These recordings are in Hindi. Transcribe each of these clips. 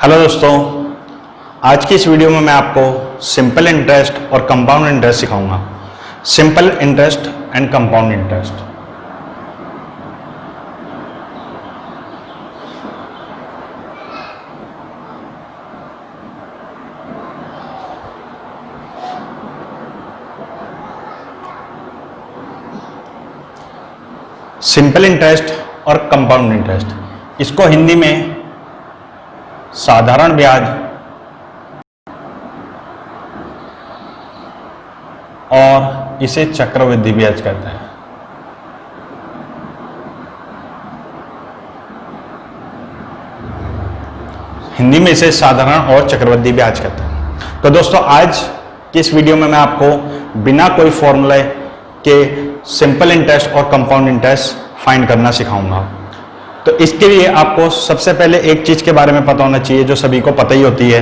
हेलो दोस्तों, आज की इस वीडियो में मैं आपको सिंपल इंटरेस्ट और कंपाउंड इंटरेस्ट सिखाऊंगा। Simple interest and compound interest. Simple interest और कंपाउंड इंटरेस्ट, इसको हिंदी में साधारण ब्याज और इसे चक्रवृद्धि ब्याज कहते हैं। हिंदी में इसे साधारण और चक्रवृद्धि ब्याज कहते हैं। तो दोस्तों, आज की इस वीडियो में मैं आपको बिना कोई फॉर्मूले के सिंपल इंटरेस्ट और कंपाउंड इंटरेस्ट फाइंड करना सिखाऊंगा। तो इसके लिए आपको सबसे पहले एक चीज के बारे में पता होना चाहिए जो सभी को पता ही होती है,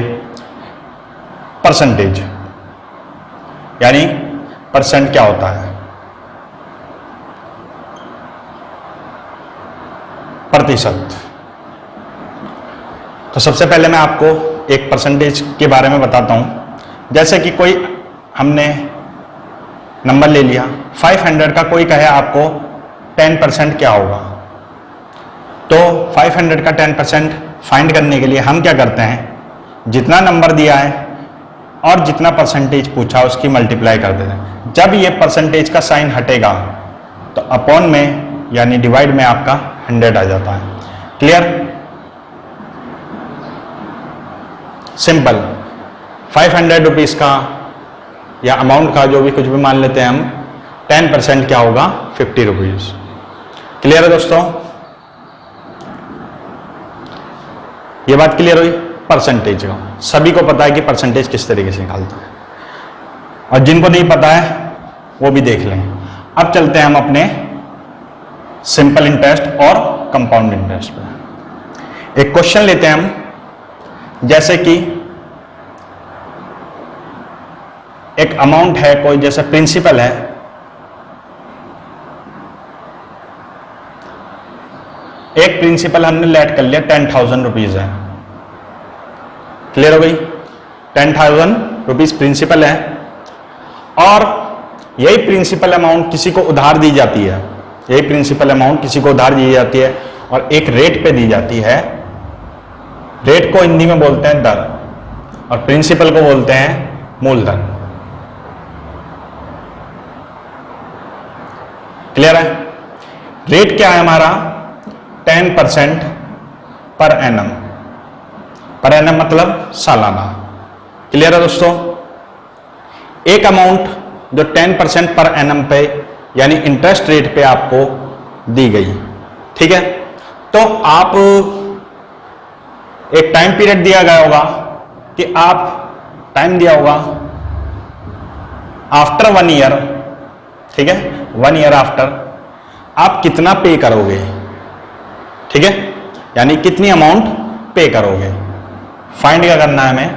परसेंटेज। यानी परसेंट क्या होता है, प्रतिशत। तो सबसे पहले मैं आपको एक परसेंटेज के बारे में बताता हूं। जैसे कि कोई हमने नंबर ले लिया 500 का, कोई कहे आपको 10% क्या होगा। तो 500 का 10% फाइंड करने के लिए हम क्या करते हैं, जितना नंबर दिया है और जितना परसेंटेज पूछा उसकी मल्टीप्लाई कर देते हैं। जब ये परसेंटेज का साइन हटेगा तो अपॉन में यानी डिवाइड में आपका 100 आ जाता है। क्लियर? सिंपल। 500 रुपीज का या अमाउंट का जो भी कुछ भी मान लेते हैं हम, 10% क्या होगा, 50 रुपीज। क्लियर है दोस्तों? ये बात क्लियर हुई परसेंटेज का। सभी को पता है कि परसेंटेज किस तरीके से निकालता है, और जिनको नहीं पता है वो भी देख लें। अब चलते हैं हम अपने सिंपल इंटरेस्ट और कंपाउंड इंटरेस्ट पे। एक क्वेश्चन लेते हैं हम, जैसे कि एक अमाउंट है कोई, जैसे प्रिंसिपल है, एक प्रिंसिपल हमने लेट कर लिया 10,000 रुपीज है। क्लियर हो गई? 10,000 रुपीज प्रिंसिपल है और यही प्रिंसिपल अमाउंट किसी को उधार दी जाती है। यही प्रिंसिपल अमाउंट किसी को उधार दी जाती है और एक रेट पे दी जाती है। रेट को हिंदी में बोलते हैं दर और प्रिंसिपल को बोलते हैं मूलधन। क्लियर है? रेट क्या है हमारा, 10% पर एनम। पर एनम मतलब सालाना। क्लियर है दोस्तों? एक अमाउंट जो 10% पर एनम पे यानी इंटरेस्ट रेट पे आपको दी गई, ठीक है। तो आप एक टाइम पीरियड दिया गया होगा कि आप टाइम दिया होगा आफ्टर 1 ईयर, ठीक है, 1 ईयर आफ्टर आप कितना पे करोगे, ठीक है, यानी कितनी अमाउंट पे करोगे। फाइंड क्या करना है हमें,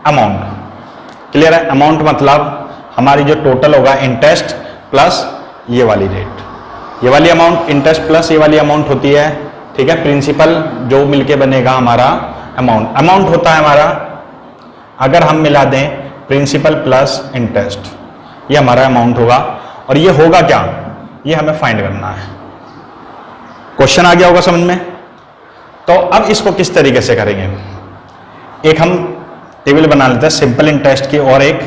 अमाउंट। क्लियर है? अमाउंट मतलब हमारी जो टोटल होगा इंटरेस्ट प्लस ये वाली रेट, ये वाली अमाउंट इंटरेस्ट प्लस ये वाली अमाउंट होती है, ठीक है। प्रिंसिपल जो मिलके बनेगा हमारा अमाउंट। अमाउंट होता है हमारा, अगर हम मिला दें प्रिंसिपल प्लस इंटरेस्ट, ये हमारा अमाउंट होगा। और ये होगा क्या, ये हमें फाइंड करना है। क्वेश्चन आ गया होगा समझ में? तो अब इसको किस तरीके से करेंगे, एक हम टेबल बना लेते हैं सिंपल इंटरेस्ट की और एक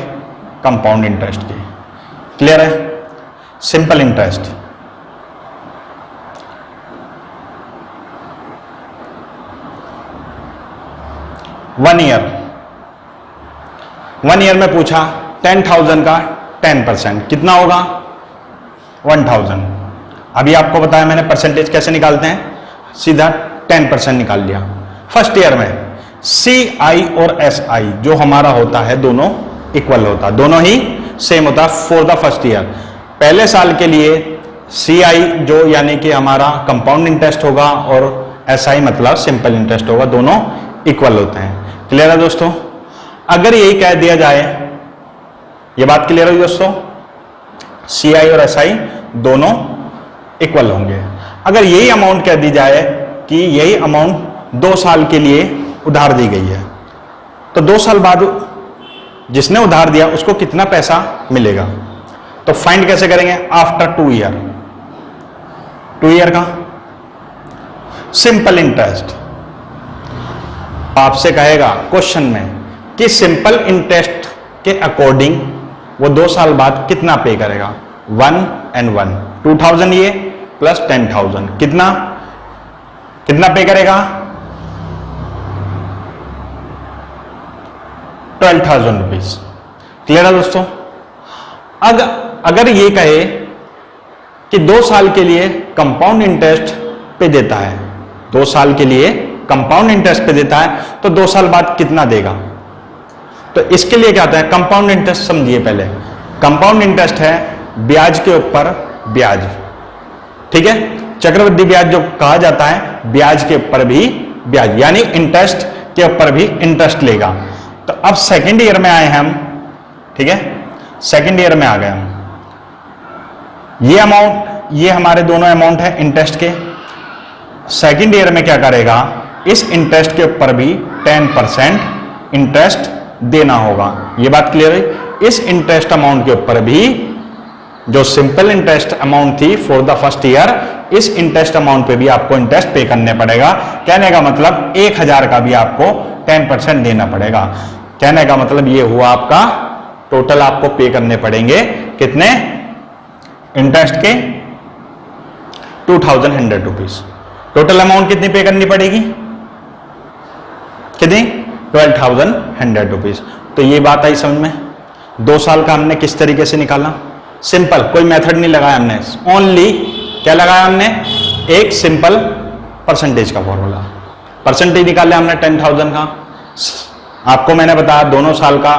कंपाउंड इंटरेस्ट की। क्लियर है? सिंपल इंटरेस्ट, वन ईयर में पूछा 10,000 का 10% कितना होगा, 1,000। अभी आपको बताया मैंने परसेंटेज कैसे निकालते हैं, सीधा 10% निकाल लिया। फर्स्ट ईयर में CI और SI जो हमारा होता है दोनों इक्वल होता है, दोनों ही सेम होता है फॉर द फर्स्ट ईयर। पहले साल के लिए CI जो यानी कि हमारा कंपाउंड इंटरेस्ट होगा और SI मतलब सिंपल इंटरेस्ट होगा, दोनों इक्वल होते हैं। क्लियर है दोस्तों? अगर यही कह दिया जाए, ये बात क्लियर हुई दोस्तों, CI और SI दोनों इक्वल होंगे। अगर यही अमाउंट कह दी जाए कि यही अमाउंट 2 साल के लिए उधार दी गई है, तो 2 साल बाद जिसने उधार दिया उसको कितना पैसा मिलेगा। तो फाइंड कैसे करेंगे, आफ्टर 2 ईयर, 2 ईयर का सिंपल इंटरेस्ट। आपसे कहेगा क्वेश्चन में कि सिंपल इंटरेस्ट के अकॉर्डिंग वो 2 साल बाद कितना पे करेगा, 1 and 1, 2000 ये प्लस 10,000 कितना पे करेगा, 12,000 रुपीज। क्लियर है दोस्तों। अगर ये कहे कि 2 साल के लिए कंपाउंड इंटरेस्ट पे देता है, 2 साल के लिए कंपाउंड इंटरेस्ट पे देता है, तो 2 साल बाद कितना देगा। तो इसके लिए क्या होता है, कंपाउंड इंटरेस्ट समझिए पहले। कंपाउंड इंटरेस्ट है ब्याज के ऊपर ब्याज, ठीक है। चक्रवृद्धि ब्याज जो कहा जाता है, ब्याज के ऊपर भी ब्याज, यानी इंटरेस्ट के ऊपर भी इंटरेस्ट लेगा। तो अब सेकेंड ईयर में आए हैं हम, ठीक है, सेकेंड ईयर में आ गए हम। ये अमाउंट, ये हमारे दोनों अमाउंट है इंटरेस्ट के। सेकेंड ईयर में क्या करेगा, इस इंटरेस्ट के ऊपर भी 10% इंटरेस्ट देना होगा। ये बात क्लियर है। इस इंटरेस्ट अमाउंट के ऊपर भी, जो सिंपल इंटरेस्ट अमाउंट थी फॉर द फर्स्ट ईयर, इस इंटरेस्ट अमाउंट पे भी आपको इंटरेस्ट पे करने पड़ेगा। कहने का मतलब 1,000 का भी आपको 10% देना पड़ेगा। कहने का मतलब ये हुआ आपका टोटल आपको पे करने पड़ेंगे कितने, इंटरेस्ट के 2,100 रुपीज। टोटल अमाउंट कितनी पे करनी पड़ेगी, कितनी, 12,100 रुपीज। तो ये बात आई समझ में। 2 साल का हमने किस तरीके से निकाला, सिंपल, कोई मेथड नहीं लगाया हमने, ओनली क्या लगाया हमने, एक सिंपल परसेंटेज का फॉर्मूला। परसेंटेज निकाले हमने 10,000 का। आपको मैंने बताया दोनों साल का,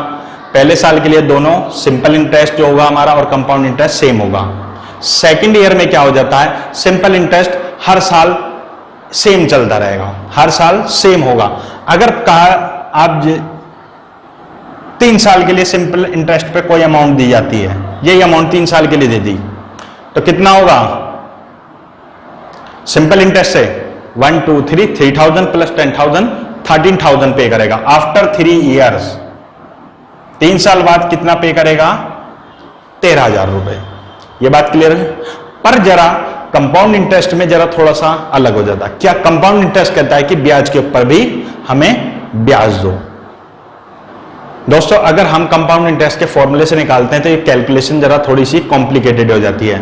पहले साल के लिए दोनों सिंपल इंटरेस्ट जो होगा हमारा और कंपाउंड इंटरेस्ट सेम होगा। सेकंड ईयर में क्या हो जाता है, सिंपल इंटरेस्ट हर साल सेम चलता रहेगा, हर साल सेम होगा। अगर कहा आप 3 साल के लिए सिंपल इंटरेस्ट पे कोई अमाउंट दी जाती है, यही अमाउंट 3 साल के लिए दे दी, तो कितना होगा, सिंपल इंटरेस्ट से 1 2 3 3,000 प्लस 10,000 13,000 पे करेगा। आफ्टर 3 ईयर्स, 3 साल बाद कितना पे करेगा, 13,000 रुपए। ये बात क्लियर है। पर जरा कंपाउंड इंटरेस्ट में जरा थोड़ा सा अलग हो जाता है। क्या कंपाउंड इंटरेस्ट कहता है कि ब्याज के ऊपर भी हमें ब्याज दो। दोस्तों अगर हम कंपाउंड इंटरेस्ट के फॉर्मूले से निकालते हैं तो ये कैलकुलेशन जरा थोड़ी सी कॉम्प्लिकेटेड हो जाती है,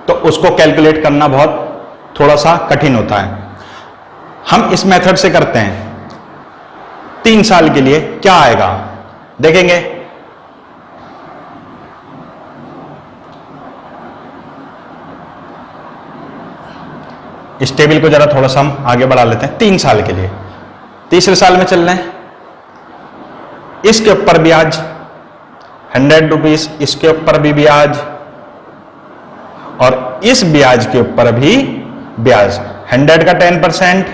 तो उसको कैलकुलेट करना बहुत थोड़ा सा कठिन होता है। हम इस मेथड से करते हैं। 3 साल के लिए क्या आएगा देखेंगे। इस टेबल को जरा थोड़ा सा हम आगे बढ़ा लेते हैं। 3 साल के लिए, तीसरे साल में चल रहे हैं, इसके ऊपर ब्याज 100 रुपीज, इसके ऊपर भी ब्याज और इस ब्याज के ऊपर भी ब्याज। 100 का 10%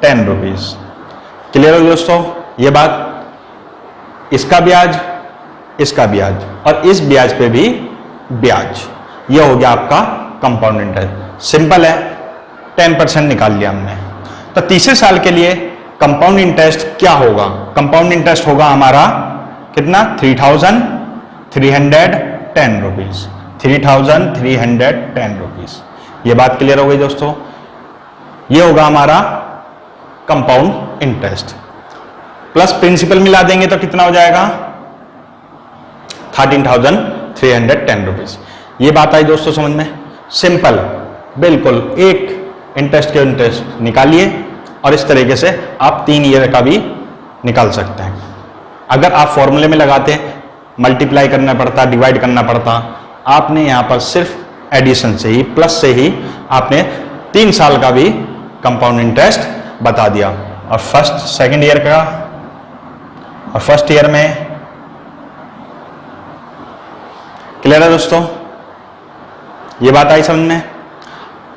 10 रुपीज। क्लियर हो दोस्तों ये बात। इसका ब्याज, इसका ब्याज और इस ब्याज पे भी ब्याज। ये हो गया आपका कंपाउंड इंटरेस्ट। सिंपल है, 10% निकाल लिया हमने। तो तीसरे साल के लिए कंपाउंड इंटरेस्ट क्या होगा, कंपाउंड इंटरेस्ट होगा हमारा कितना, 3,310 रुपीज, 3,310 रुपीज। ये बात क्लियर हो गई दोस्तों। ये होगा हमारा कंपाउंड इंटरेस्ट। प्लस प्रिंसिपल मिला देंगे तो कितना हो जाएगा, 13,310 रुपीज। ये बात आई दोस्तों समझ में। सिंपल, बिल्कुल एक इंटरेस्ट के इंटरेस्ट निकालिए और इस तरीके से आप 3 ईयर का भी निकाल सकते हैं। अगर आप फॉर्मूले में लगाते मल्टीप्लाई करना पड़ता, डिवाइड करना पड़ता, आपने यहां पर सिर्फ एडिशन से ही, प्लस से ही आपने 3 साल का भी कंपाउंड इंटरेस्ट बता दिया। और फर्स्ट सेकंड ईयर का और फर्स्ट ईयर में। क्लियर है दोस्तों, ये बात आई समझ में।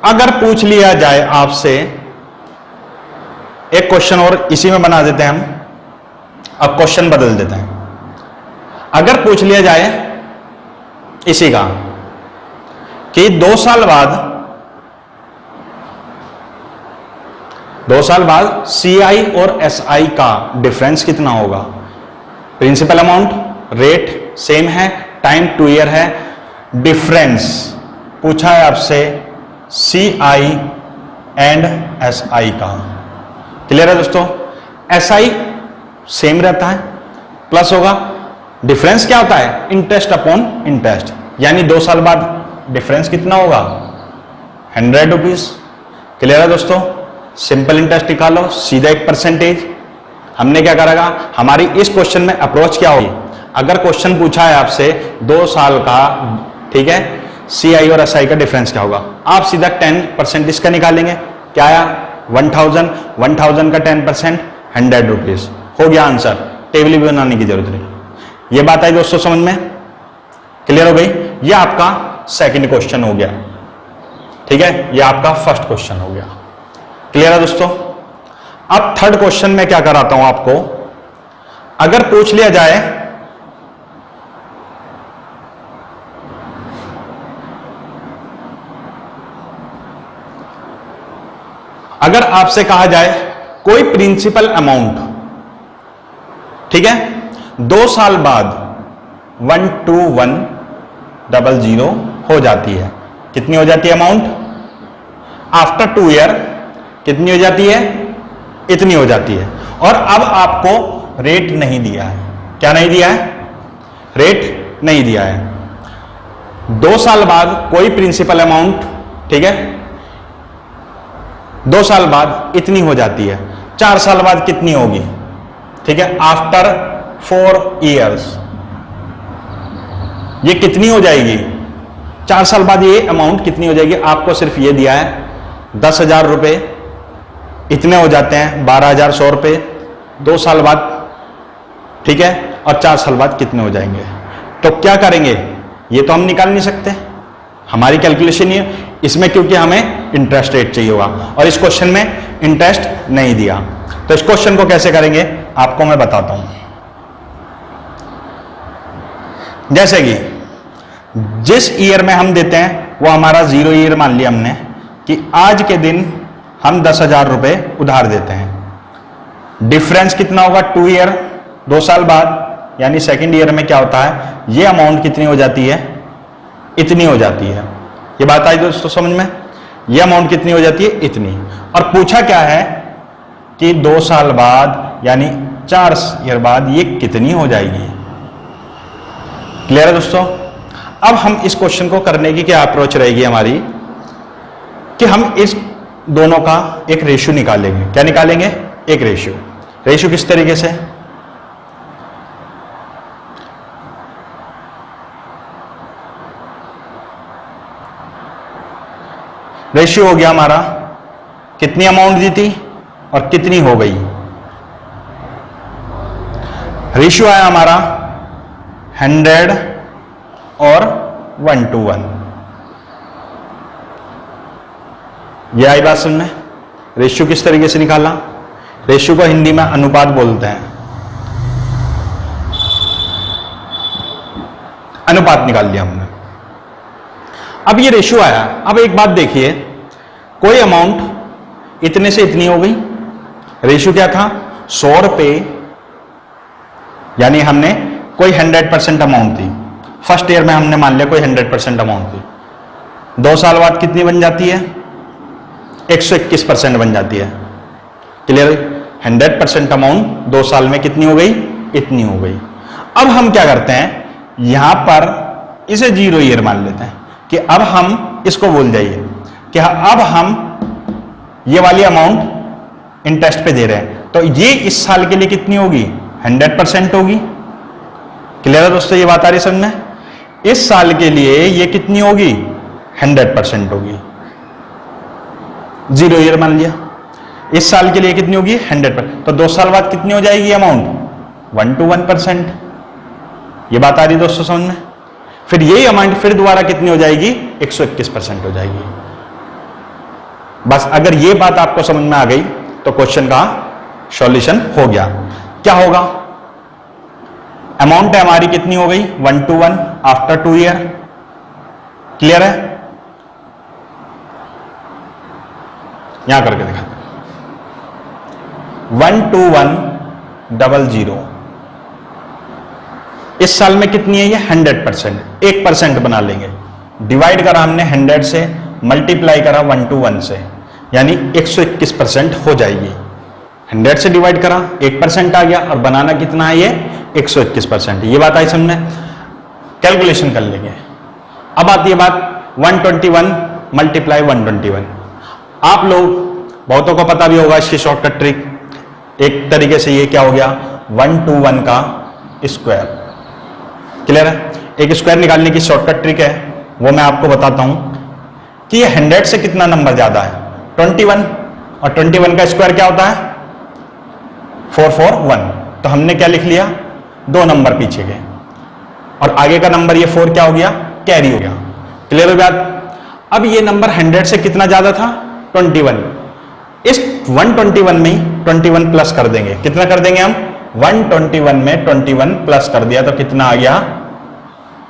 अगर पूछ लिया जाए आपसे, एक क्वेश्चन और इसी में बना देते हैं हम, अब क्वेश्चन बदल देते हैं। अगर पूछ लिया जाए इसी का कि 2 साल बाद 2 साल बाद CI और SI का डिफरेंस कितना होगा? प्रिंसिपल अमाउंट रेट सेम है, टाइम 2 ईयर है, डिफरेंस पूछा है आपसे CI एंड SI का। क्लियर है दोस्तों? SI सेम रहता है, प्लस होगा, डिफरेंस क्या होता है? इंटरेस्ट अपॉन इंटरेस्ट, यानी 2 साल बाद डिफरेंस कितना होगा? 100 रुपीज। क्लियर है दोस्तों? सिंपल इंटरेस्ट निकालो, सीधा एक परसेंटेज। हमने क्या करेगा, हमारी इस क्वेश्चन में अप्रोच क्या होगी? अगर क्वेश्चन पूछा है आपसे 2 साल का, ठीक है, CI और SI का डिफरेंस क्या होगा, आप सीधा 10% इसका निकालेंगे। क्या आया? 1000, 1000 का 10% 100 रुपीज, हो गया आंसर। टेबल भी बनाने की जरूरत नहीं। ये बात आई दोस्तों समझ में? क्लियर हो गई? ये आपका सेकंड क्वेश्चन हो गया, ठीक है, ये आपका फर्स्ट क्वेश्चन हो गया। क्लियर है दोस्तों? अब थर्ड क्वेश्चन में क्या कराता हूं आपको, अगर पूछ लिया जाए अगर आपसे कहा जाए कोई प्रिंसिपल अमाउंट, ठीक है, 2 साल बाद 12100 हो जाती है। कितनी हो जाती है अमाउंट? आफ्टर 2 ईयर कितनी हो जाती है? इतनी हो जाती है। और अब आपको रेट नहीं दिया है। क्या नहीं दिया है? रेट नहीं दिया है। 2 साल बाद कोई प्रिंसिपल अमाउंट, ठीक है, 2 साल बाद इतनी हो जाती है। 4 साल बाद कितनी होगी? ठीक है, आफ्टर 4 ईयर्स ये कितनी हो जाएगी? 4 साल बाद ये अमाउंट कितनी हो जाएगी? आपको सिर्फ ये दिया है 10,000 रुपए, इतने हो जाते हैं 12,100 रुपए 2 साल बाद, ठीक है, और 4 साल बाद कितने हो जाएंगे? तो क्या करेंगे? ये तो हम निकाल नहीं सकते, हमारी कैलकुलेशन ही है इसमें, क्योंकि हमें इंटरेस्ट रेट चाहिए होगा और इस क्वेश्चन में इंटरेस्ट नहीं दिया। तो इस क्वेश्चन को कैसे करेंगे आपको मैं बताता हूं। जैसे कि जिस ईयर में हम देते हैं वो हमारा 0 ईयर मान लिया हमने, कि आज के दिन हम 10,000 रुपए उधार देते हैं। डिफरेंस कितना होगा? 2 ईयर, 2 साल बाद, यानी सेकंड ईयर में क्या होता है, ये अमाउंट कितनी हो जाती है? इतनी हो जाती है। ये बात आई दोस्तों समझ में? ये अमाउंट कितनी हो जाती है? इतनी। और पूछा क्या है कि 2 साल बाद यानी 4 ईयर बाद ये कितनी हो जाएगी। क्लियर है दोस्तों? अब हम इस क्वेश्चन को करने की क्या अप्रोच रहेगी हमारी, कि हम इस दोनों का एक रेशियो निकालेंगे। क्या निकालेंगे? एक रेशियो। रेशियो किस तरीके से? रेशियो हो गया हमारा कितनी अमाउंट दी थी और कितनी हो गई। रेशियो आया हमारा 100 और 1:1। यह आई बात समझ में? रेशियो किस तरीके से निकाला? रेशियो को हिंदी में अनुपात बोलते हैं। अनुपात निकाल लिया हमने। अब ये रेशियो आया। अब एक बात देखिए, कोई अमाउंट इतने से इतनी हो गई। रेशियो क्या था? 100 रुपए, यानी हमने कोई 100% अमाउंट थी। फर्स्ट ईयर में हमने मान लिया कोई 100% अमाउंट थी। 2 साल बाद कितनी बन जाती है? 121% बन जाती है। क्लियर? 100% अमाउंट 2 साल में कितनी हो गई? इतनी हो गई। अब हम क्या करते हैं, यहां पर इसे 0 ईयर मान लेते हैं, कि अब हम इसको बोल जाइए कि अब हम ये वाली अमाउंट इंटरेस्ट पे दे रहे हैं, तो ये इस साल के लिए कितनी होगी? 100% होगी। क्लियर है दोस्तों? ये बात आ रही समझ में? इस साल के लिए ये कितनी होगी? 100% होगी। 0 ईयर मान लिया। इस साल के लिए कितनी होगी? 100%। तो 2 साल बाद कितनी हो जाएगी अमाउंट? 1:1%। ये बात आ रही दोस्तों समझ में? फिर यही अमाउंट फिर दोबारा कितनी हो जाएगी? 121% हो जाएगी। बस अगर ये बात आपको समझ में आ गई तो क्वेश्चन का सॉल्यूशन हो गया। क्या होगा? अमाउंट है हमारी कितनी हो गई? 1:1 आफ्टर 2 ईयर। क्लियर है? यहां करके दिखा। 12100। इस साल में कितनी है ये? 100%, 1% बना लेंगे। डिवाइड करा हमने 100 से, मल्टीप्लाई करा 121 से, यानी 121% हो जाएगी। 100 से डिवाइड करा 1% आ गया, और बनाना कितना है ये? 121%। ये बात आई समझ में? कैलकुलेशन कर लेंगे। अब आती है बात 121 मल्टीप्लाई 121। आप लोग बहुतों को पता भी होगा इसकी शॉर्टकट ट्रिक। एक तरीके से ये क्या हो गया? 121 का स्क्वायर। क्लियर है? एक स्क्वायर निकालने की शॉर्टकट ट्रिक है, वो मैं आपको बताता हूं कि ये 100 से कितना नंबर ज्यादा है? 21, और 21 का स्क्वायर क्या होता है? 441। तो हमने क्या लिख लिया? 2 नंबर पीछे के, और आगे का नंबर ये 4 क्या हो गया? कैरी हो गया। क्लियर हो बात? अब ये नंबर 100 से कितना ज्यादा था? 21। इस 121 में 21 प्लस कर देंगे। कितना कर देंगे हम? 121 में 21 प्लस कर दिया तो कितना आ गया?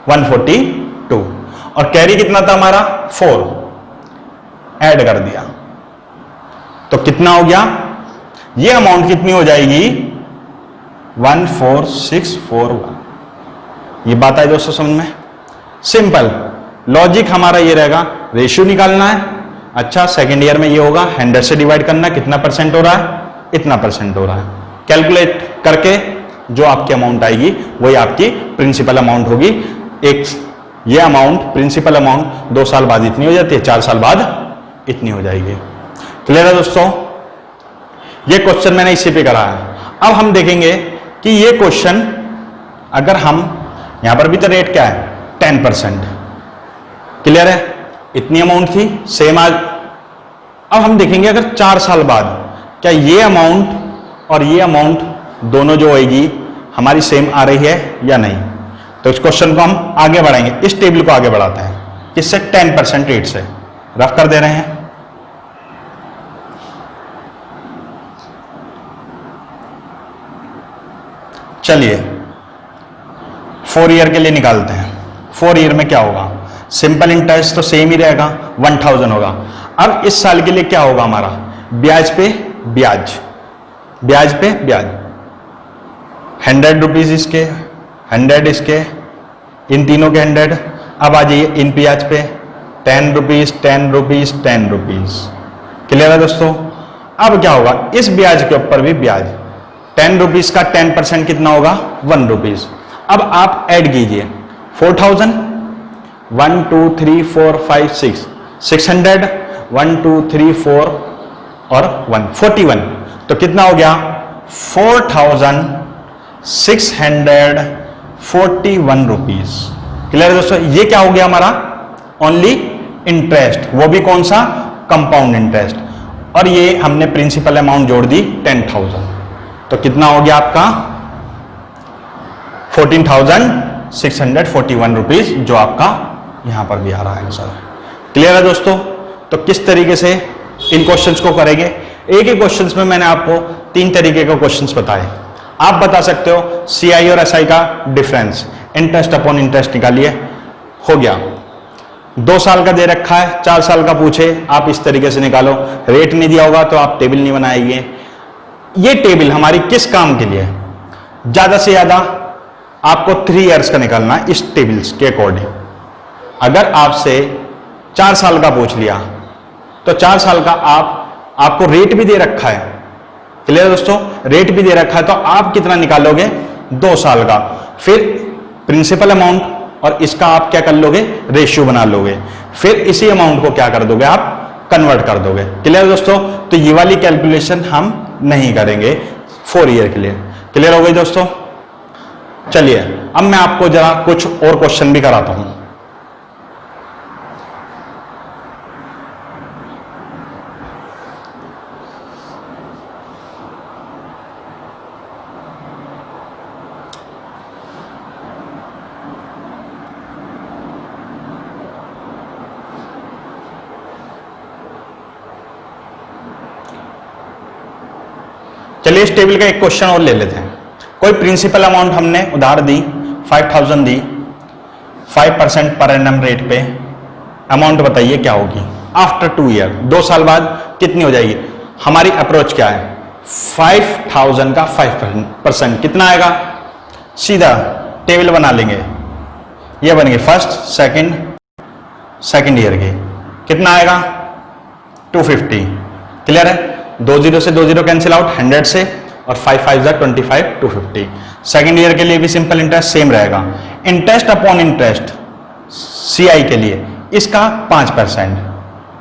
142। और कैरी कितना था हमारा? 4, ऐड कर दिया तो कितना हो गया? ये अमाउंट कितनी हो जाएगी? 14641। ये बात है दोस्तों समझ में? सिंपल लॉजिक हमारा ये रहेगा, रेशियो निकालना है। अच्छा, सेकेंड ईयर में ये होगा 100 से डिवाइड करना, कितना परसेंट हो रहा है? इतना परसेंट हो रहा है। कैलकुलेट करके जो आपकी अमाउंट आएगी वही आपकी प्रिंसिपल अमाउंट होगी। एक ये अमाउंट, प्रिंसिपल अमाउंट 2 साल बाद इतनी हो जाती है, 4 साल बाद इतनी हो जाएगी। क्लियर है दोस्तों? ये क्वेश्चन मैंने इसी पे करा है। अब हम देखेंगे कि ये क्वेश्चन अगर हम, यहां पर भी तो रेट क्या है? 10%। क्लियर है? इतनी अमाउंट थी सेम आज। अब हम देखेंगे अगर 4 साल बाद क्या ये अमाउंट और ये अमाउंट दोनों जो होगी हमारी सेम आ रही है या नहीं। तो इस क्वेश्चन को हम आगे बढ़ाएंगे, इस टेबल को आगे बढ़ाते हैं। किससे? 10% रेट से। रफ कर दे रहे हैं। चलिए 4 ईयर के लिए निकालते हैं। 4 ईयर में क्या होगा? सिंपल इंटरेस्ट तो सेम ही रहेगा, 1000 होगा। अब इस साल के लिए क्या होगा हमारा? ब्याज पे ब्याज, ब्याज पे ब्याज। 100 रुपीज इसके, 100 इसके, इन तीनों के 100। अब आ जाइए इन ब्याज पे 10 रुपीज, 10 रुपीज, 10 रुपीज। क्लियर है दोस्तों? अब क्या होगा? इस ब्याज के ऊपर भी ब्याज। 10 रुपीज का 10% कितना होगा? 1 रुपीज। अब आप ऐड कीजिए 4000, 1 2 3 4 5 6, 600, 1 2 3 4 और 1 41। तो कितना हो गया? 4641 रुपीज। क्लियर है दोस्तों? ये क्या हो गया हमारा? ओनली इंटरेस्ट, वो भी कौन सा? Compound interest. और ये हमने प्रिंसिपल अमाउंट जोड़ दी 10,000। तो कितना हो गया आपका? 14,641 रुपीज, जो आपका यहां पर भी आ रहा है आंसर। क्लियर है दोस्तों? तो किस तरीके से इन क्वेश्चंस को करेंगे? एक ही क्वेश्चंस में मैंने आपको 3 तरीके के क्वेश्चंस बताए। आप बता सकते हो सीआई और एसआई का डिफरेंस, इंटरेस्ट अपॉन इंटरेस्ट निकालिए, हो गया। 2 साल का दे रखा है, 4 साल का पूछे, आप इस तरीके से निकालो। रेट नहीं दिया होगा तो आप टेबल नहीं बनाएंगे। ये टेबल हमारी किस काम के लिए है? ज्यादा से ज्यादा आपको 3 इयर्स का निकालना है इस टेबल्स के अकॉर्डिंग। अगर आपसे 4 साल का पूछ लिया तो 4 साल का आपको रेट भी दे रखा है। क्लियर दोस्तों? रेट भी दे रखा है तो आप कितना निकालोगे? 2 साल का। फिर प्रिंसिपल अमाउंट और इसका आप क्या कर लोगे? रेशियो बना लोगे। फिर इसी अमाउंट को क्या कर दोगे? आप कन्वर्ट कर दोगे। क्लियर दोस्तों? तो ये वाली कैलकुलेशन हम नहीं करेंगे 4 ईयर के लिए। क्लियर हो गई दोस्तों? चलिए अब मैं आपको जरा कुछ और क्वेश्चन भी कराता हूं। चलिए इस टेबल का एक क्वेश्चन और ले लेते हैं। कोई प्रिंसिपल अमाउंट हमने उधार दी 5000 दी, 5% पर एनम रेट पे। अमाउंट बताइए क्या होगी आफ्टर 2 ईयर, 2 साल बाद कितनी हो जाएगी? हमारी अप्रोच क्या है? 5,000 का 5% कितना आएगा? सीधा टेबल बना लेंगे, ये बन गए फर्स्ट सेकंड ईयर के, कितना आएगा? 250। क्लियर है? 2 जीरो से 2 जीरो कैंसिल आउट, 100 से, और 5 5 जा 25, 250। सेकंड ईयर के लिए भी सिंपल इंटरेस्ट सेम रहेगा। इंटरेस्ट अपॉन इंटरेस्ट सीआई के लिए इसका 5%,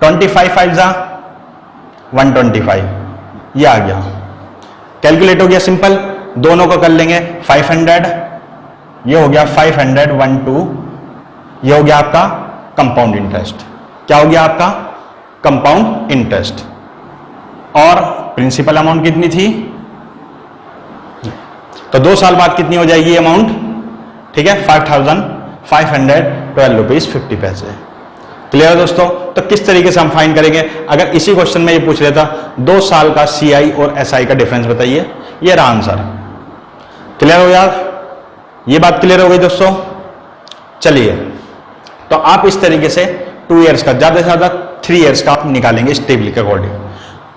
25 5 जा 125, ये आ गया। कैलकुलेट हो गया सिंपल, दोनों को कर लेंगे। 500 ये हो गया, 500 1 2, ये हो गया आपका कंपाउंड इंटरेस्ट। क्या हो गया आपका? Compound interest. और प्रिंसिपल अमाउंट कितनी थी? तो 2 साल बाद कितनी हो जाएगी अमाउंट? ठीक है, 5,512 रुपीज 50 पैसे। क्लियर है दोस्तों? तो किस तरीके से हम फाइंड करेंगे? अगर इसी क्वेश्चन में ये पूछ लेता 2 साल का सीआई और एसआई का डिफरेंस बताइए, ये रहा आंसर। क्लियर हो यार? ये बात क्लियर हो गई दोस्तों? चलिए, तो आप इस तरीके से 2 इयर्स का, ज्यादा से ज्यादा 3 इयर्स का आप निकालेंगे इस टेबल के अकॉर्डिंग।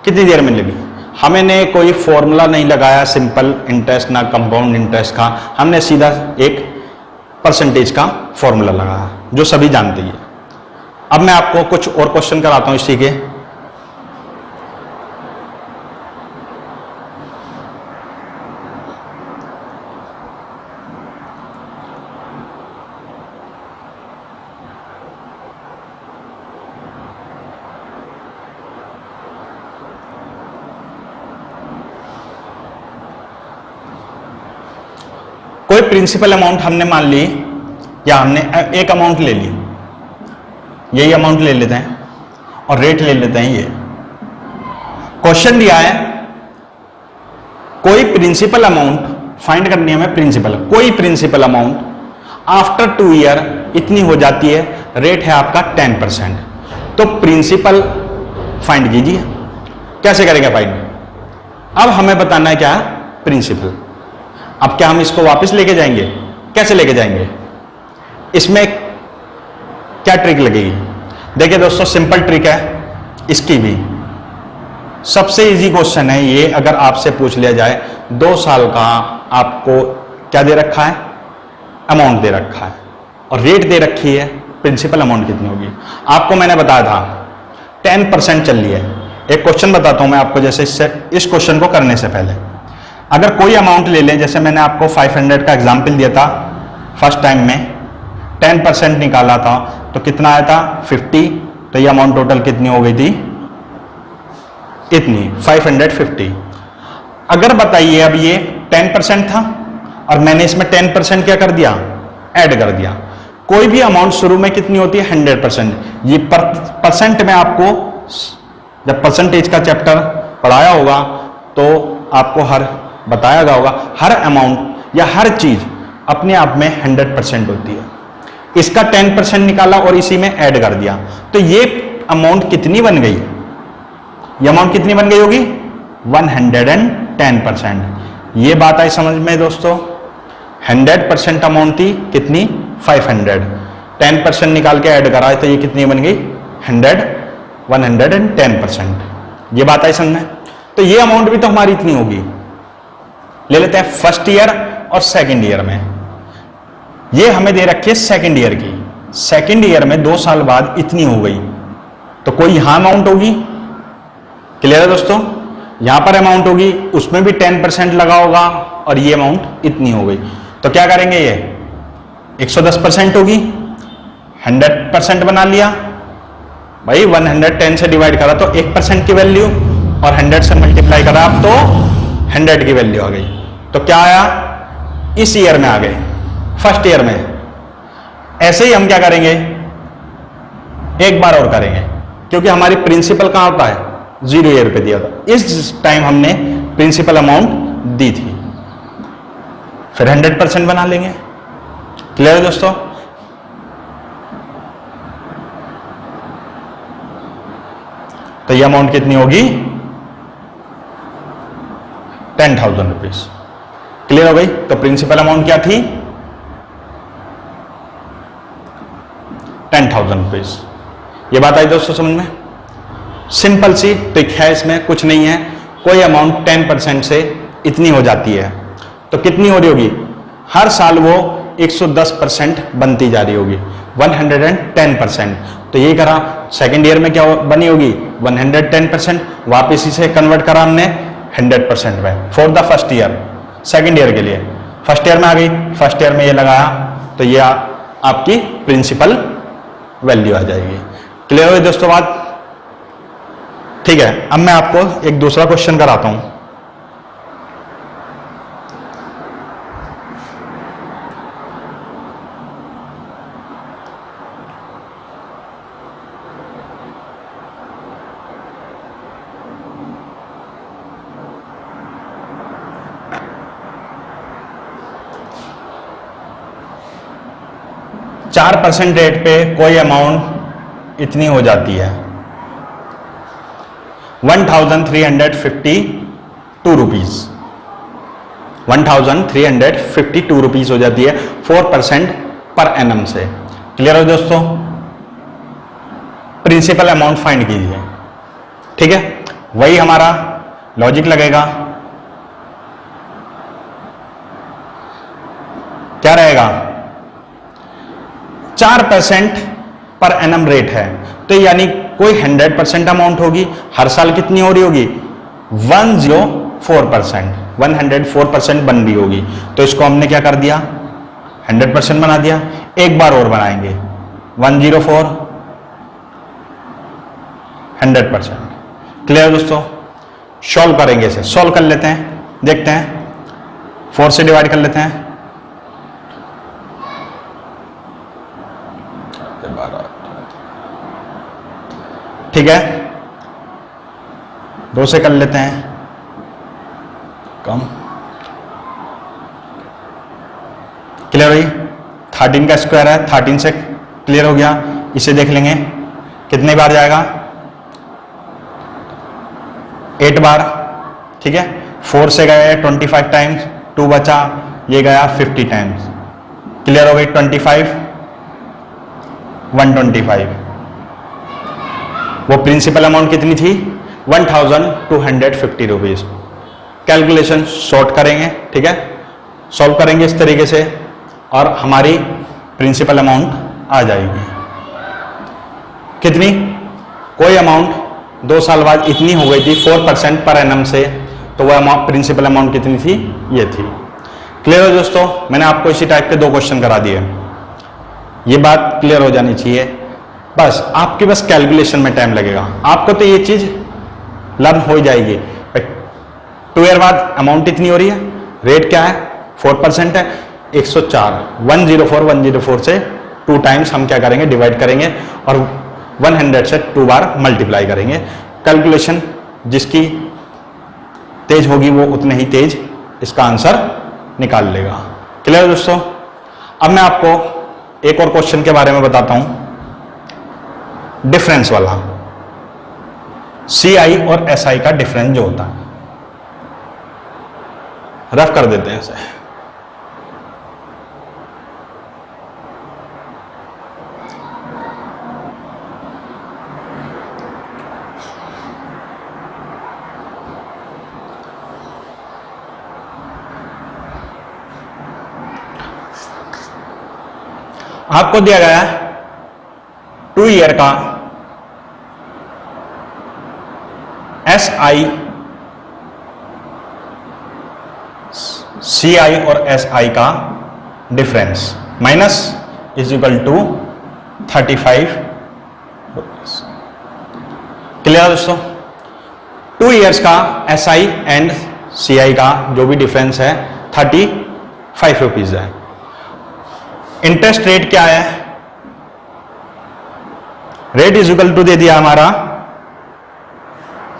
कितनी देर में लगी? हमने कोई फॉर्मूला नहीं लगाया सिंपल इंटरेस्ट ना कंपाउंड इंटरेस्ट का, हमने सीधा एक परसेंटेज का फॉर्मूला लगाया जो सभी जानते हैं। अब मैं आपको कुछ और क्वेश्चन कराता हूं इसी के। कोई प्रिंसिपल अमाउंट हमने मान ली, या हमने एक अमाउंट ले ली, यही अमाउंट ले लेते हैं और रेट ले लेते हैं। ये क्वेश्चन दिया है कोई प्रिंसिपल अमाउंट फाइंड करनी है हमें, प्रिंसिपल, कोई प्रिंसिपल अमाउंट आफ्टर 2 ईयर इतनी हो जाती है, रेट है आपका 10%। तो प्रिंसिपल फाइंड कीजिए। कैसे करेंगे फाइंड? अब हमें बताना है क्या? प्रिंसिपल। अब क्या हम इसको वापस लेके जाएंगे? कैसे लेके जाएंगे? इसमें क्या ट्रिक लगेगी? देखिए दोस्तों, सिंपल ट्रिक है इसकी भी, सबसे इजी क्वेश्चन है ये। अगर आपसे पूछ लिया जाए 2 साल का आपको क्या दे रखा है? अमाउंट दे रखा है और रेट दे रखी है, प्रिंसिपल अमाउंट कितनी होगी? आपको मैंने बताया था 10% चल रही है। एक क्वेश्चन बताता हूं मैं आपको, जैसे इस क्वेश्चन को करने से पहले अगर कोई अमाउंट ले लें, जैसे मैंने आपको 500 का एग्जाम्पल दिया था फर्स्ट टाइम में, 10% निकाला था तो कितना आया था? 50। तो ये अमाउंट टोटल कितनी हो गई थी? इतनी, 550। अगर बताइए अब ये 10% था और मैंने इसमें 10% क्या कर दिया? ऐड कर दिया। कोई भी अमाउंट शुरू में कितनी होती है? 100%। ये परसेंट में आपको जब परसेंटेज का चैप्टर पढ़ाया होगा तो आपको बताया गया होगा, हर अमाउंट या हर चीज अपने आप में 100% होती है। इसका 10% निकाला और इसी में ऐड कर दिया, तो ये अमाउंट कितनी बन गई? ये अमाउंट कितनी बन गई होगी? 110%। ये बात आई समझ में दोस्तों? 100% अमाउंट थी कितनी? 500। 10% निकाल के ऐड करा तो ये कितनी बन गई? 110%। ये बात आई समझ में? तो ये अमाउंट भी तो हमारी इतनी होगी। ले लेते हैं फर्स्ट ईयर और सेकंड ईयर में। ये हमें दे रखी है सेकंड ईयर की, सेकंड ईयर में 2 साल बाद इतनी हो गई, तो कोई यहां अमाउंट होगी। क्लियर है दोस्तों? यहां पर अमाउंट होगी, उसमें भी 10% लगा होगा और ये अमाउंट इतनी हो गई। तो क्या करेंगे? ये 110% होगी, 100% बना लिया भाई, 110 से डिवाइड करा तो 1% की वैल्यू और 100 से मल्टीप्लाई करा आप तो 100 की वैल्यू आ गई। तो क्या आया? इस ईयर में आ गए, फर्स्ट ईयर में। ऐसे ही हम क्या करेंगे? एक बार और करेंगे, क्योंकि हमारी प्रिंसिपल कहां होता है? 0 ईयर पे दिया था। इस टाइम हमने प्रिंसिपल अमाउंट दी थी, फिर 100% बना लेंगे। क्लियर है दोस्तों? तो ये अमाउंट कितनी होगी? 10,000 रुपीज। क्लियर हो गई? तो प्रिंसिपल अमाउंट क्या थी? 10,000 रुपीज। ये बात आई दोस्तों समझ में? सिंपल सी ट्रिक है, इसमें कुछ नहीं है। कोई अमाउंट 10% से इतनी हो जाती है, तो कितनी हो रही होगी? हर साल वो 110% बनती जा रही होगी, 110%। तो ये करा, सेकेंड ईयर में क्या बनी होगी? 110%। वापिस इसे कन्वर्ट करा हमने 100% में for the first year, second year के लिए। फर्स्ट ईयर में आ गई, फर्स्ट ईयर में ये लगाया, तो ये आपकी प्रिंसिपल वैल्यू आ जाएगी। क्लियर हुई दोस्तों बात? ठीक है, अब मैं आपको एक दूसरा क्वेश्चन कराता हूं। चार % रेट पे कोई अमाउंट इतनी हो जाती है, 1352 रुपीज, 1352 रुपीज हो जाती है 4% पर एनम से। क्लियर हो दोस्तों? प्रिंसिपल अमाउंट फाइंड कीजिए। ठीक है, वही हमारा लॉजिक लगेगा। क्या रहेगा? 4% पर एनम रेट है, तो यानी कोई 100% अमाउंट होगी, हर साल कितनी हो रही होगी? 104%, 104% बन रही होगी। तो इसको हमने क्या कर दिया? 100% बना दिया। एक बार और बनाएंगे, 104, 100%। क्लियर दोस्तों? सॉल्व करेंगे इसे, सॉल्व कर लेते हैं, देखते हैं। 4 से डिवाइड कर लेते हैं, 12। ठीक है, 2 से कर लेते हैं कम। क्लियर हुई? 13 का स्क्वायर है, 13 से क्लियर हो गया। इसे देख लेंगे कितने बार जाएगा? 8 बार। ठीक है, 4 से गए 25 टाइम्स, 2 बचा, ये गया 50 टाइम्स। क्लियर हो गई? 25, 125। वो प्रिंसिपल अमाउंट कितनी थी? 1250 रुपीज। कैलकुलेशन शॉर्ट करेंगे, ठीक है, सॉल्व करेंगे इस तरीके से, और हमारी प्रिंसिपल अमाउंट आ जाएगी। कितनी? कोई अमाउंट 2 साल बाद इतनी हो गई थी 4% पर एनम से, तो वह अमाउंट प्रिंसिपल अमाउंट कितनी थी? ये थी। क्लियर हो दोस्तों? मैंने आपको इसी टाइप के 2 क्वेश्चन करा दिए, ये बात क्लियर हो जानी चाहिए। बस आपके बस कैलकुलेशन में टाइम लगेगा, आपको तो ये चीज लर्न हो जाएगी। 2 ईयर बाद अमाउंट इतनी हो रही है, रेट क्या है? 4% है, 104, 104 से 2 टाइम्स हम क्या करेंगे? डिवाइड करेंगे, और 100 से 2 बार मल्टीप्लाई करेंगे। कैलकुलेशन जिसकी तेज होगी वो उतने ही तेज इसका आंसर निकाल लेगा। क्लियर है दोस्तों? अब मैं आपको एक और क्वेश्चन के बारे में बताता हूं, डिफरेंस वाला। CI और SI का डिफरेंस जो होता है, रफ कर देते हैं इसे। आपको दिया गया 2 ईयर का SI, CI और SI का difference minus is equal to 35 rupees. Clear है दोस्तों? 2 ईयर्स का SI एंड CI का जो भी डिफरेंस है 35 रुपीज है। इंटरेस्ट रेट क्या है? रेट इज इक्वल टू दे दिया हमारा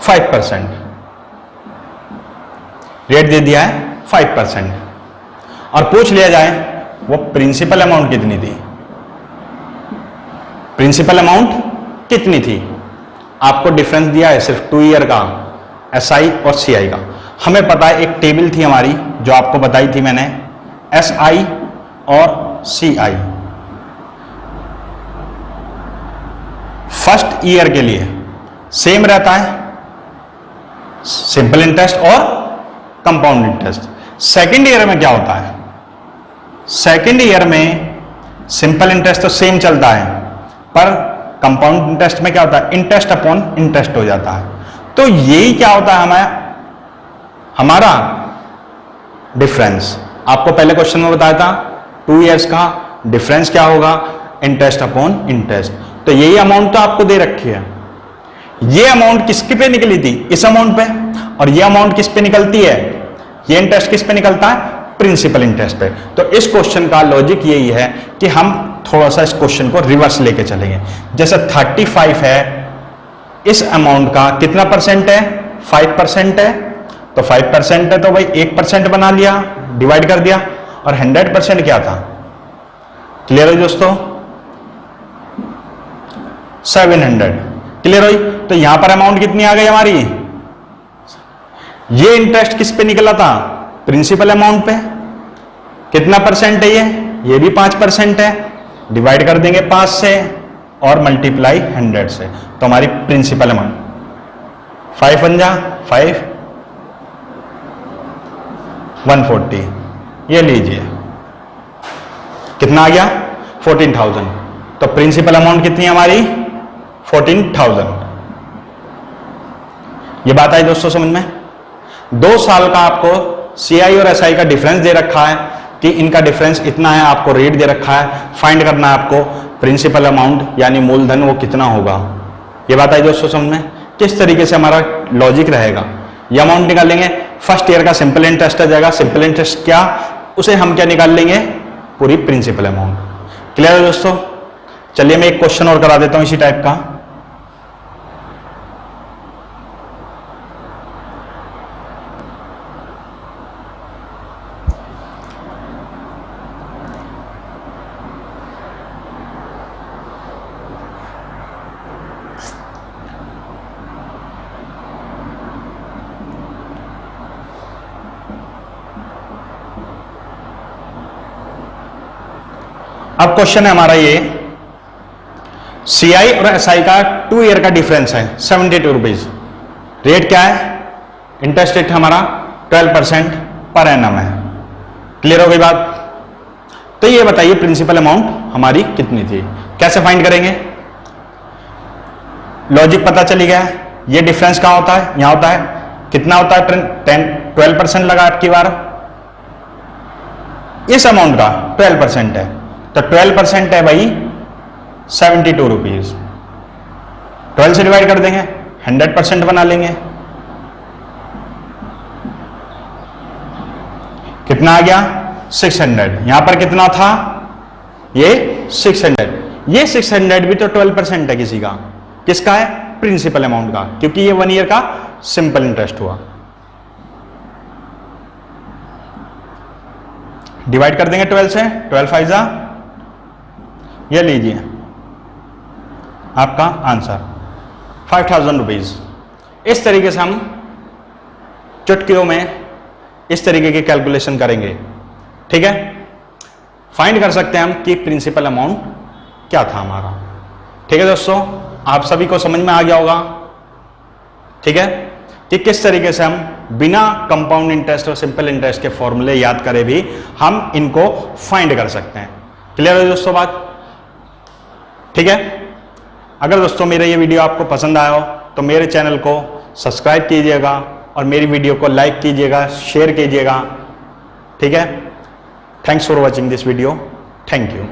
5%, रेट दे दिया है 5%, और पूछ लिया जाए वो प्रिंसिपल अमाउंट कितनी थी? प्रिंसिपल अमाउंट कितनी थी? आपको डिफरेंस दिया है सिर्फ 2 ईयर का SI और CI का। हमें पता है एक टेबल थी हमारी जो आपको बताई थी मैंने, SI और CI फर्स्ट ईयर के लिए सेम रहता है, सिंपल इंटरेस्ट और कंपाउंड इंटरेस्ट। सेकेंड ईयर में क्या होता है, सेकेंड ईयर में सिंपल इंटरेस्ट तो सेम चलता है, पर कंपाउंड इंटरेस्ट में क्या होता है, इंटरेस्ट अपॉन इंटरेस्ट हो जाता है। तो यही क्या होता है हमें, हमारा डिफरेंस। आपको पहले क्वेश्चन में बताया था 2 इयर्स का डिफरेंस क्या होगा, इंटरेस्ट अपॉन इंटरेस्ट। तो यही अमाउंट तो आपको दे रखी है। ये अमाउंट किसके पे निकली थी, इस अमाउंट पे, और ये अमाउंट किस पे निकलती है, ये इंटरेस्ट किस पे निकलता है, प्रिंसिपल इंटरेस्ट पे। तो इस क्वेश्चन का लॉजिक यही है कि हम थोड़ा सा इस क्वेश्चन को रिवर्स लेके चलेंगे। जैसे 35 है, इस अमाउंट का कितना परसेंट है, 5% है, तो 5% है तो भाई 1% बना लिया, डिवाइड कर दिया, और 100% क्या था, क्लियर है दोस्तों, 700, क्लियर हुई। तो यहां पर अमाउंट कितनी आ गई हमारी, ये इंटरेस्ट किस पे निकला था, प्रिंसिपल अमाउंट पे, कितना परसेंट है ये भी 5% है, डिवाइड कर देंगे 5 से और मल्टीप्लाई 100 से, तो हमारी प्रिंसिपल अमाउंट 5 बन जा 5, 140, ये लीजिए कितना आ गया 14,000। तो प्रिंसिपल अमाउंट कितनी है हमारी 14,000। ये बात आई दोस्तों समझ में। 2 साल का आपको सीआई और एसआई का डिफरेंस दे रखा है कि इनका डिफरेंस इतना है, आपको रेट दे रखा है, फाइंड करना है आपको प्रिंसिपल अमाउंट यानी मूलधन वो कितना होगा। ये बात आई दोस्तों समझ में। किस तरीके से हमारा लॉजिक रहेगा, ये अमाउंट निकालेंगे, फर्स्ट ईयर का सिंपल इंटरेस्ट आ जाएगा, सिंपल इंटरेस्ट क्या, उसे हम क्या निकाल लेंगे, पूरी प्रिंसिपल अमाउंट। क्लियर है दोस्तों। चलिए मैं एक क्वेश्चन और करा देता हूं इसी टाइप का। अब क्वेश्चन है हमारा ये, सीआई और एसआई का 2 ईयर का डिफरेंस है 72 रुपीज, रेट क्या है, इंटरेस्ट रेट हमारा 12% पर एनम है। क्लियर हो गई बात। तो ये बताइए प्रिंसिपल अमाउंट हमारी कितनी थी, कैसे फाइंड करेंगे, लॉजिक पता चली गया। ये डिफरेंस कहां होता है, यहां होता है, कितना होता है 12% लगा आपकी बार, इस अमाउंट का 12% है, तो 12% है भाई 72 रुपीज, 12 से डिवाइड कर देंगे, 100% बना लेंगे, कितना आ गया 600। यहां पर कितना था, ये 600, ये 600 भी तो 12% है किसी का, किसका है, प्रिंसिपल अमाउंट का, क्योंकि ये 1 ईयर का सिंपल इंटरेस्ट हुआ। डिवाइड कर देंगे 12 से, 12 5 जा, ये लीजिए आपका आंसर 5,000 रुपीज। इस तरीके से हम चुटकियों में इस तरीके की कैलकुलेशन करेंगे, ठीक है। फाइंड कर सकते हैं हम कि प्रिंसिपल अमाउंट क्या था हमारा, ठीक है दोस्तों। आप सभी को समझ में आ गया होगा, ठीक है, कि किस तरीके से हम बिना कंपाउंड इंटरेस्ट और सिंपल इंटरेस्ट के फॉर्मूले याद करे भी हम इनको फाइंड कर सकते हैं। क्लियर है दोस्तों बात, ठीक है। अगर दोस्तों मेरा ये वीडियो आपको पसंद आया हो तो मेरे चैनल को सब्सक्राइब कीजिएगा और मेरी वीडियो को लाइक कीजिएगा, शेयर कीजिएगा, ठीक है। Thanks for watching this video, thank you.